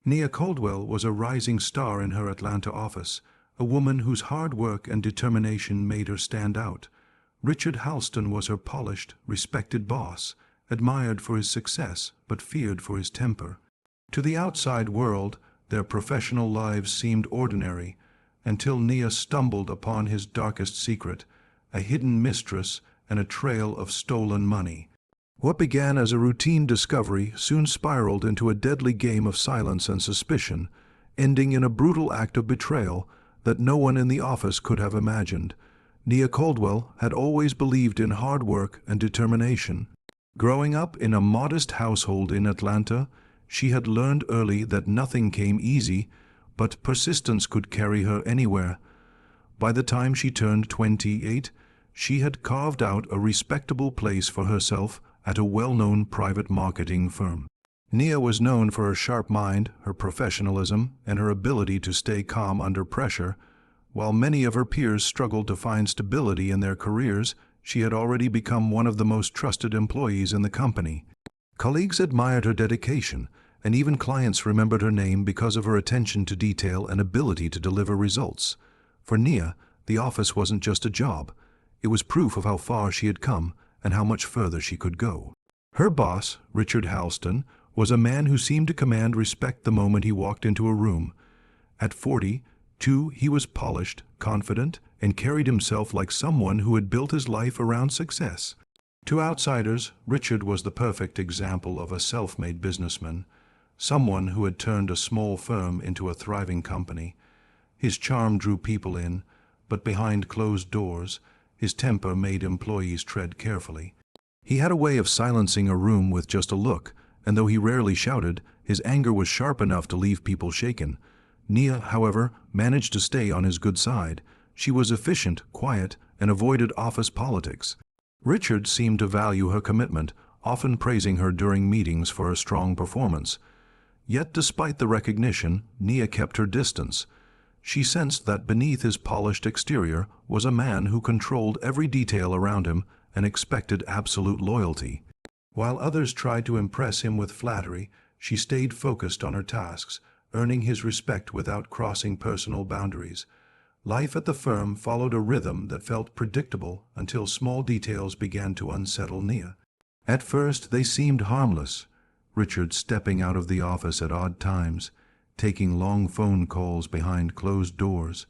Nia Caldwell was a rising star in her Atlanta office, a woman whose hard work and determination made her stand out. Richard Halston was her polished, respected boss, admired for his success but feared for his temper. To the outside world, their professional lives seemed ordinary, until Nia stumbled upon his darkest secret, a hidden mistress and a trail of stolen money. What began as a routine discovery soon spiraled into a deadly game of silence and suspicion, ending in a brutal act of betrayal that no one in the office could have imagined. Nia Caldwell had always believed in hard work and determination. Growing up in a modest household in Atlanta, she had learned early that nothing came easy, but persistence could carry her anywhere. By the time she turned 28, she had carved out a respectable place for herself at a well-known private marketing firm. Nia was known for her sharp mind, her professionalism, and her ability to stay calm under pressure. While many of her peers struggled to find stability in their careers, she had already become one of the most trusted employees in the company. Colleagues admired her dedication, and even clients remembered her name because of her attention to detail and ability to deliver results. For Nia, the office wasn't just a job. It was proof of how far she had come and how much further she could go. Her boss, Richard Halston, was a man who seemed to command respect the moment he walked into a room. At 42, he was polished, confident, and carried himself like someone who had built his life around success. To outsiders, Richard was the perfect example of a self-made businessman, someone who had turned a small firm into a thriving company. His charm drew people in, but behind closed doors, his temper made employees tread carefully. He had a way of silencing a room with just a look, and though he rarely shouted, his anger was sharp enough to leave people shaken. Nia, however, managed to stay on his good side. She was efficient, quiet, and avoided office politics. Richard seemed to value her commitment, often praising her during meetings for her strong performance. Yet despite the recognition, Nia kept her distance. She sensed that beneath his polished exterior was a man who controlled every detail around him and expected absolute loyalty. While others tried to impress him with flattery, she stayed focused on her tasks, earning his respect without crossing personal boundaries. Life at the firm followed a rhythm that felt predictable until small details began to unsettle Nia. At first they seemed harmless. Richard stepping out of the office at odd times, taking long phone calls behind closed doors,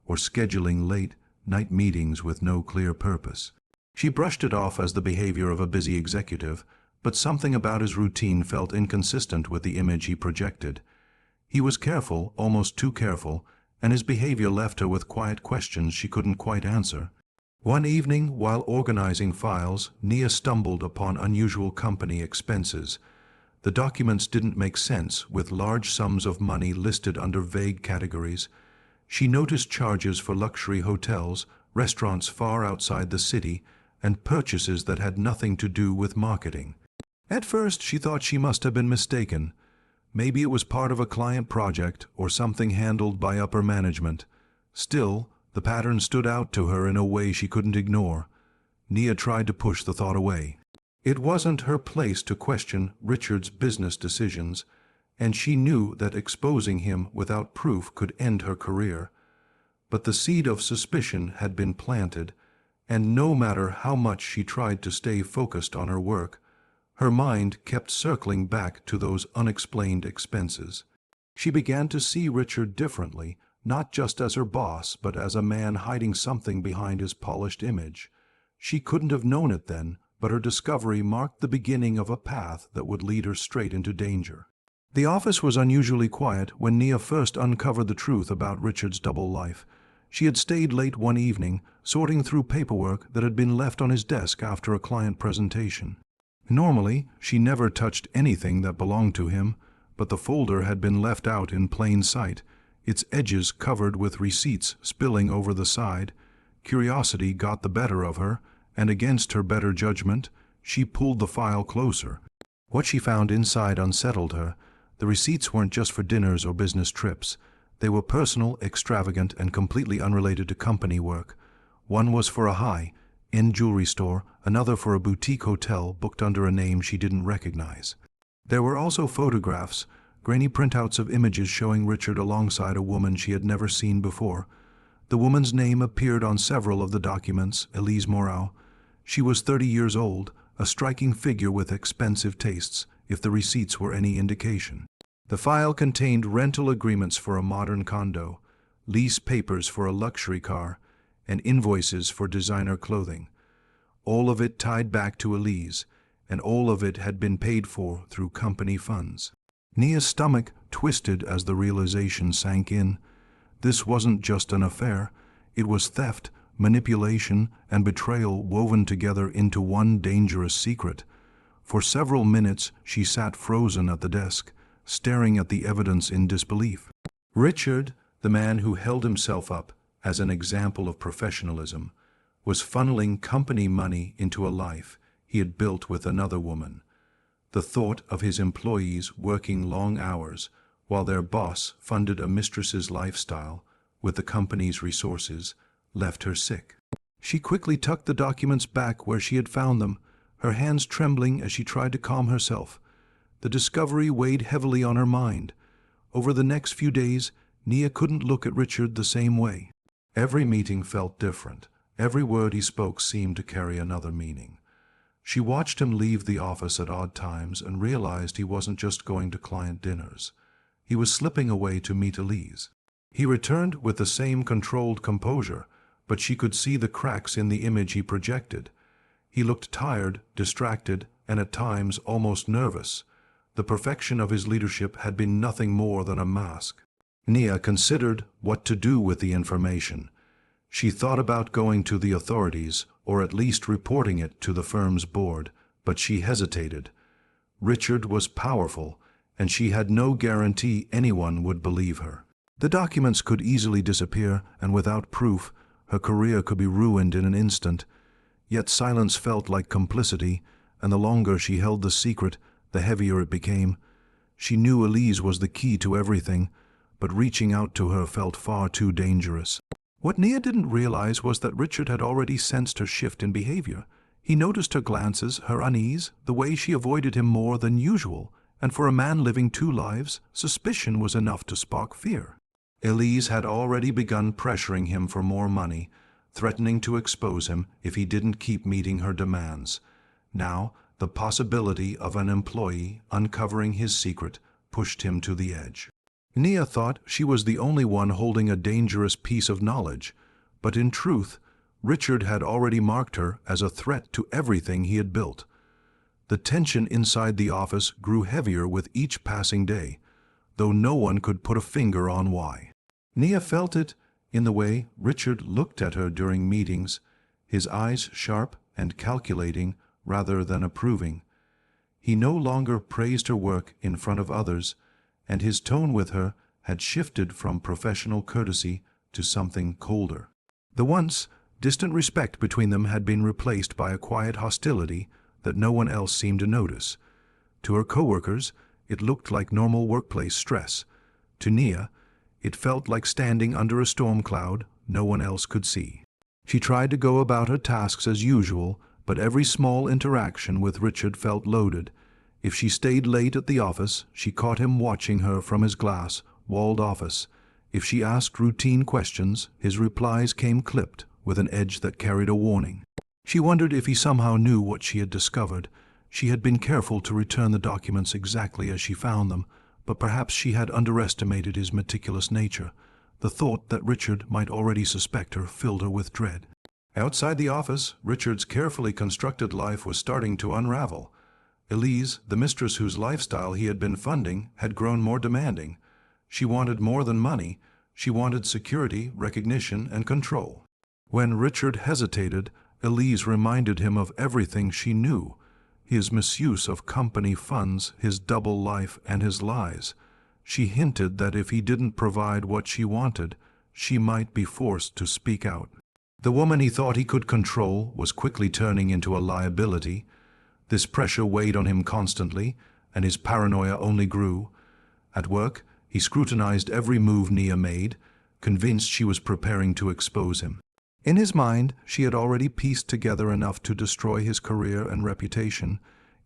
or scheduling late-night meetings with no clear purpose. She brushed it off as the behavior of a busy executive, but something about his routine felt inconsistent with the image he projected. He was careful, almost too careful, and his behavior left her with quiet questions she couldn't quite answer. One evening, while organizing files, Nia stumbled upon unusual company expenses. The documents didn't make sense, with large sums of money listed under vague categories. She noticed charges for luxury hotels, restaurants far outside the city, and purchases that had nothing to do with marketing. At first, she thought she must have been mistaken. Maybe it was part of a client project or something handled by upper management. Still, the pattern stood out to her in a way she couldn't ignore. Nia tried to push the thought away. It wasn't her place to question Richard's business decisions, and she knew that exposing him without proof could end her career. But the seed of suspicion had been planted, and no matter how much she tried to stay focused on her work, her mind kept circling back to those unexplained expenses. She began to see Richard differently, not just as her boss, but as a man hiding something behind his polished image. She couldn't have known it then, but her discovery marked the beginning of a path that would lead her straight into danger. The office was unusually quiet when Nia first uncovered the truth about Richard's double life. She had stayed late one evening, sorting through paperwork that had been left on his desk after a client presentation. Normally, she never touched anything that belonged to him, but the folder had been left out in plain sight, its edges covered with receipts spilling over the side. Curiosity got the better of her, and against her better judgment, she pulled the file closer. What she found inside unsettled her. The receipts weren't just for dinners or business trips. They were personal, extravagant, and completely unrelated to company work. One was for a high-end jewelry store, another for a boutique hotel booked under a name she didn't recognize. There were also photographs, grainy printouts of images showing Richard alongside a woman she had never seen before. The woman's name appeared on several of the documents, Elise Morrow. She was 30 years old, a striking figure with expensive tastes, if the receipts were any indication. The file contained rental agreements for a modern condo, lease papers for a luxury car, and invoices for designer clothing. All of it tied back to Elise, and all of it had been paid for through company funds. Nia's stomach twisted as the realization sank in. This wasn't just an affair. It was theft, manipulation, and betrayal woven together into one dangerous secret. For several minutes she sat frozen at the desk, staring at the evidence in disbelief. Richard, the man who held himself up as an example of professionalism, was funneling company money into a life he had built with another woman. The thought of his employees working long hours while their boss funded a mistress's lifestyle with the company's resources left her sick. She quickly tucked the documents back where she had found them, her hands trembling as she tried to calm herself. The discovery weighed heavily on her mind. Over the next few days, Nia couldn't look at Richard the same way. Every meeting felt different. Every word he spoke seemed to carry another meaning. She watched him leave the office at odd times and realized he wasn't just going to client dinners. He was slipping away to meet Elise. He returned with the same controlled composure, but she could see the cracks in the image he projected. He looked tired, distracted, and at times almost nervous. The perfection of his leadership had been nothing more than a mask. Nia considered what to do with the information. She thought about going to the authorities, or at least reporting it to the firm's board, but she hesitated. Richard was powerful, and she had no guarantee anyone would believe her. The documents could easily disappear, and without proof, her career could be ruined in an instant. Yet silence felt like complicity, and the longer she held the secret, the heavier it became. She knew Elise was the key to everything, but reaching out to her felt far too dangerous. What Nia didn't realize was that Richard had already sensed her shift in behavior. He noticed her glances, her unease, the way she avoided him more than usual, and for a man living two lives, suspicion was enough to spark fear. Elise had already begun pressuring him for more money, threatening to expose him if he didn't keep meeting her demands. Now, the possibility of an employee uncovering his secret pushed him to the edge. Nia thought she was the only one holding a dangerous piece of knowledge, but in truth, Richard had already marked her as a threat to everything he had built. The tension inside the office grew heavier with each passing day, though no one could put a finger on why. Nia felt it in the way Richard looked at her during meetings, his eyes sharp and calculating rather than approving. He no longer praised her work in front of others, and his tone with her had shifted from professional courtesy to something colder. The once distant respect between them had been replaced by a quiet hostility that no one else seemed to notice. To her coworkers, it looked like normal workplace stress. To Nia, it felt like standing under a storm cloud no one else could see. She tried to go about her tasks as usual, but every small interaction with Richard felt loaded. If she stayed late at the office, she caught him watching her from his glass, walled office. If she asked routine questions, his replies came clipped, with an edge that carried a warning. She wondered if he somehow knew what she had discovered. She had been careful to return the documents exactly as she found them, but perhaps she had underestimated his meticulous nature. The thought that Richard might already suspect her filled her with dread. Outside the office, Richard's carefully constructed life was starting to unravel. Elise, the mistress whose lifestyle he had been funding, had grown more demanding. She wanted more than money. She wanted security, recognition, and control. When Richard hesitated, Elise reminded him of everything she knew: his misuse of company funds, his double life, and his lies. She hinted that if he didn't provide what she wanted, she might be forced to speak out. The woman he thought he could control was quickly turning into a liability. This pressure weighed on him constantly, and his paranoia only grew. At work, he scrutinized every move Nia made, convinced she was preparing to expose him. In his mind, she had already pieced together enough to destroy his career and reputation.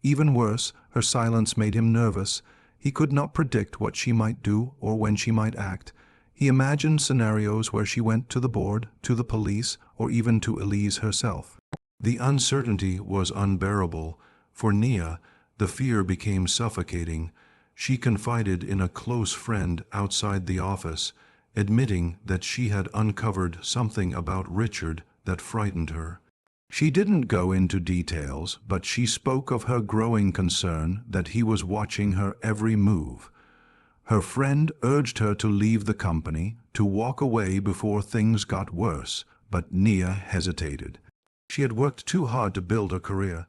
Even worse, her silence made him nervous. He could not predict what she might do or when she might act. He imagined scenarios where she went to the board, to the police, or even to Elise herself. The uncertainty was unbearable. For Nia, the fear became suffocating. She confided in a close friend outside the office, admitting that she had uncovered something about Richard that frightened her. She didn't go into details, but she spoke of her growing concern that he was watching her every move. Her friend urged her to leave the company, to walk away before things got worse, but Nia hesitated. She had worked too hard to build a career,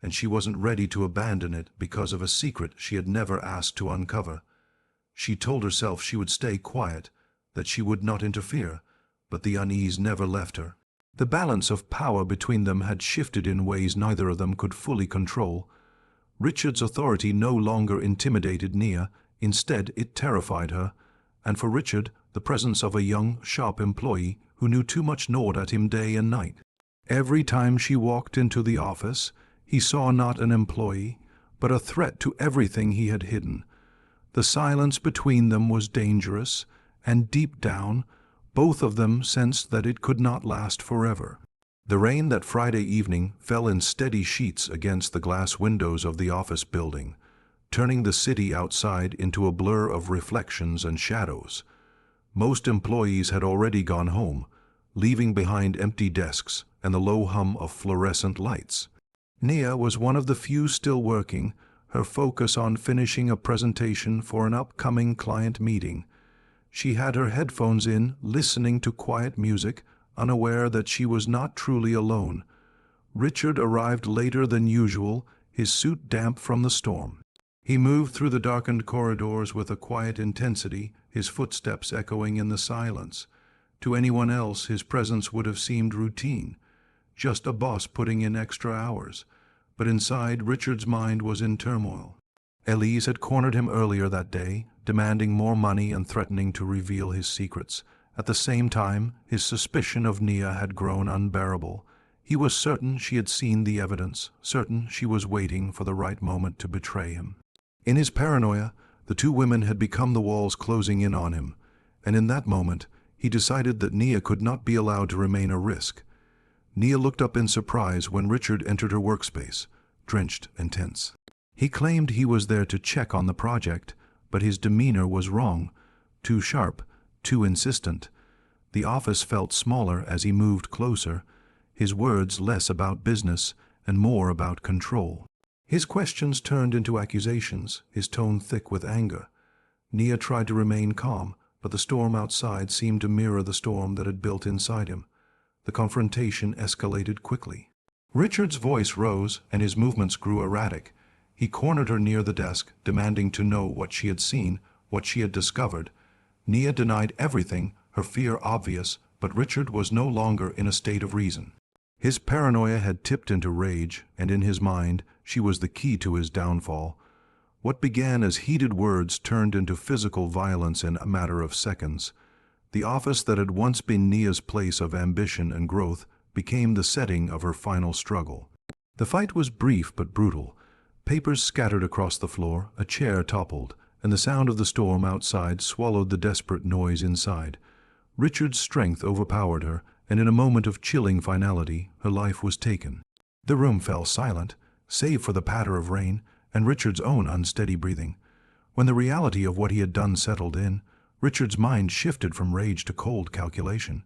and she wasn't ready to abandon it because of a secret she had never asked to uncover. She told herself she would stay quiet, that she would not interfere, but the unease never left her. The balance of power between them had shifted in ways neither of them could fully control. Richard's authority no longer intimidated Nia. Instead, it terrified her, and for Richard, the presence of a young, sharp employee who knew too much gnawed at him day and night. Every time she walked into the office, he saw not an employee, but a threat to everything he had hidden. The silence between them was dangerous, and deep down, both of them sensed that it could not last forever. The rain that Friday evening fell in steady sheets against the glass windows of the office building, turning the city outside into a blur of reflections and shadows. Most employees had already gone home, leaving behind empty desks and the low hum of fluorescent lights. Nia was one of the few still working, her focus on finishing a presentation for an upcoming client meeting. She had her headphones in, listening to quiet music, unaware that she was not truly alone. Richard arrived later than usual, his suit damp from the storm. He moved through the darkened corridors with a quiet intensity, his footsteps echoing in the silence. To anyone else, his presence would have seemed routine, just a boss putting in extra hours. But inside, Richard's mind was in turmoil. Elise had cornered him earlier that day, demanding more money and threatening to reveal his secrets. At the same time, his suspicion of Nia had grown unbearable. He was certain she had seen the evidence, certain she was waiting for the right moment to betray him. In his paranoia, the two women had become the walls closing in on him, and in that moment, he decided that Nia could not be allowed to remain a risk. Nia looked up in surprise when Richard entered her workspace, drenched and tense. He claimed he was there to check on the project, but his demeanor was wrong, too sharp, too insistent. The office felt smaller as he moved closer, his words less about business and more about control. His questions turned into accusations, his tone thick with anger. Nia tried to remain calm, but the storm outside seemed to mirror the storm that had built inside him. The confrontation escalated quickly. Richard's voice rose, and his movements grew erratic. He cornered her near the desk, demanding to know what she had seen, what she had discovered. Nia denied everything, her fear obvious, but Richard was no longer in a state of reason. His paranoia had tipped into rage, and in his mind, she was the key to his downfall. What began as heated words turned into physical violence in a matter of seconds. The office that had once been Nia's place of ambition and growth became the setting of her final struggle. The fight was brief but brutal. Papers scattered across the floor, a chair toppled, and the sound of the storm outside swallowed the desperate noise inside. Richard's strength overpowered her, and in a moment of chilling finality, her life was taken. The room fell silent, save for the patter of rain and Richard's own unsteady breathing. When the reality of what he had done settled in, Richard's mind shifted from rage to cold calculation.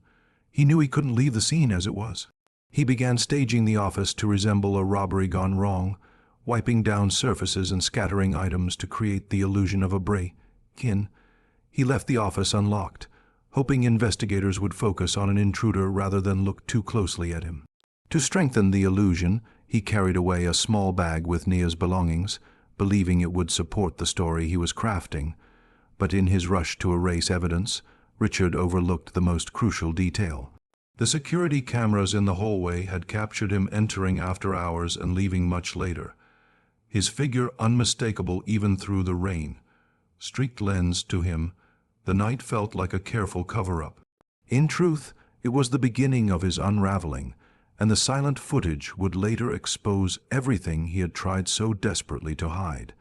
He knew he couldn't leave the scene as it was. He began staging the office to resemble a robbery gone wrong, wiping down surfaces and scattering items to create the illusion of a break-in. He left the office unlocked, hoping investigators would focus on an intruder rather than look too closely at him. To strengthen the illusion, he carried away a small bag with Nia's belongings, believing it would support the story he was crafting. But in his rush to erase evidence, Richard overlooked the most crucial detail. The security cameras in the hallway had captured him entering after hours and leaving much later. His figure unmistakable even through the rain. Streaked lens to him, the night felt like a careful cover-up. In truth, it was the beginning of his unraveling, and the silent footage would later expose everything he had tried so desperately to hide.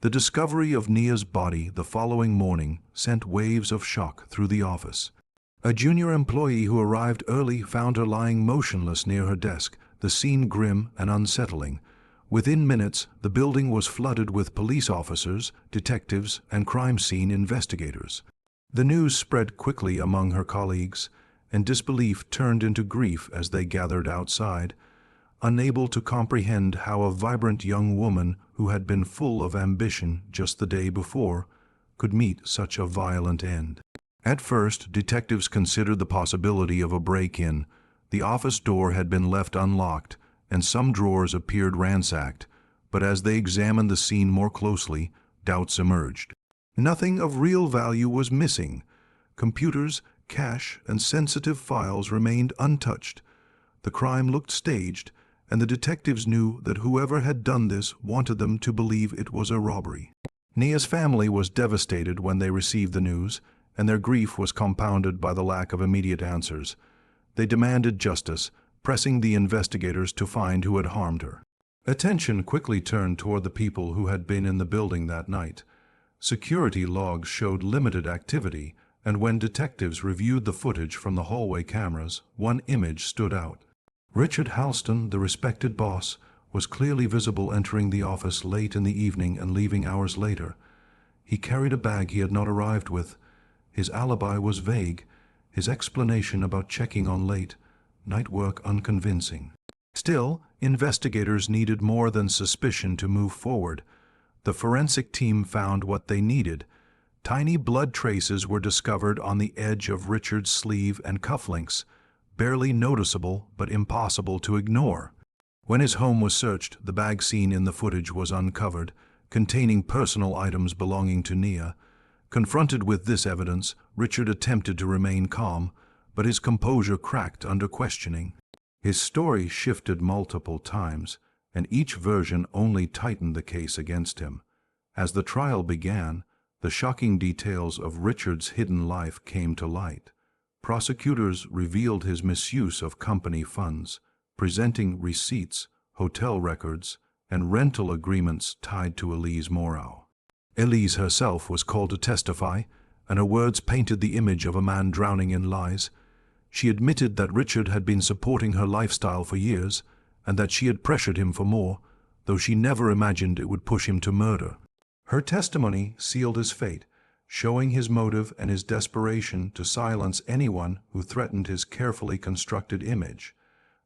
The discovery of Nia's body the following morning sent waves of shock through the office. A junior employee who arrived early found her lying motionless near her desk, the scene grim and unsettling. Within minutes, the building was flooded with police officers, detectives, and crime scene investigators. The news spread quickly among her colleagues, and disbelief turned into grief as they gathered outside, unable to comprehend how a vibrant young woman who had been full of ambition just the day before could meet such a violent end. At first, detectives considered the possibility of a break-in. The office door had been left unlocked, and some drawers appeared ransacked, but as they examined the scene more closely, doubts emerged. Nothing of real value was missing. Computers, cash, and sensitive files remained untouched. The crime looked staged, and the detectives knew that whoever had done this wanted them to believe it was a robbery. Nia's family was devastated when they received the news, and their grief was compounded by the lack of immediate answers. They demanded justice, pressing the investigators to find who had harmed her. Attention quickly turned toward the people who had been in the building that night. Security logs showed limited activity, and when detectives reviewed the footage from the hallway cameras, one image stood out. Richard Halston, the respected boss, was clearly visible entering the office late in the evening and leaving hours later. He carried a bag he had not arrived with. His alibi was vague, his explanation about checking on late night work unconvincing. Still, investigators needed more than suspicion to move forward. The forensic team found what they needed. Tiny blood traces were discovered on the edge of Richard's sleeve and cufflinks, barely noticeable but impossible to ignore. When his home was searched, the bag seen in the footage was uncovered, containing personal items belonging to Nia. Confronted with this evidence, Richard attempted to remain calm, but his composure cracked under questioning. His story shifted multiple times, and each version only tightened the case against him. As the trial began, the shocking details of Richard's hidden life came to light. Prosecutors revealed his misuse of company funds, presenting receipts, hotel records, and rental agreements tied to Elise Morrow. Elise herself was called to testify, and her words painted the image of a man drowning in lies. She admitted that Richard had been supporting her lifestyle for years, and that she had pressured him for more, though she never imagined it would push him to murder. Her testimony sealed his fate, showing his motive and his desperation to silence anyone who threatened his carefully constructed image.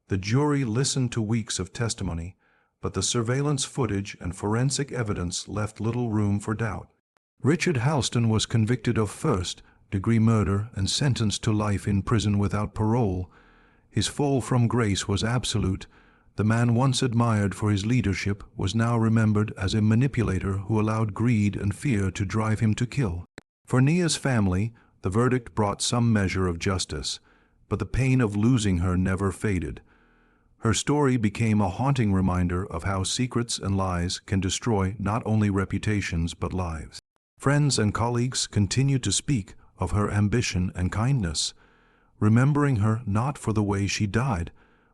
The jury listened to weeks of testimony, but the surveillance footage and forensic evidence left little room for doubt. Richard Halston was convicted of first-degree murder and sentenced to life in prison without parole. His fall from grace was absolute. The man once admired for his leadership was now remembered as a manipulator who allowed greed and fear to drive him to kill. For Nia's family, the verdict brought some measure of justice, but the pain of losing her never faded. Her story became a haunting reminder of how secrets and lies can destroy not only reputations but lives. Friends and colleagues continued to speak of her ambition and kindness, remembering her not for the way she died,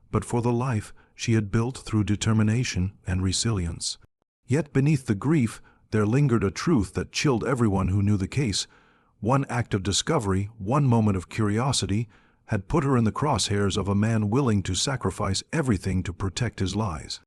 but for the life she had built through determination and resilience. Yet beneath the grief, there lingered a truth that chilled everyone who knew the case. One act of discovery, one moment of curiosity, had put her in the crosshairs of a man willing to sacrifice everything to protect his lies.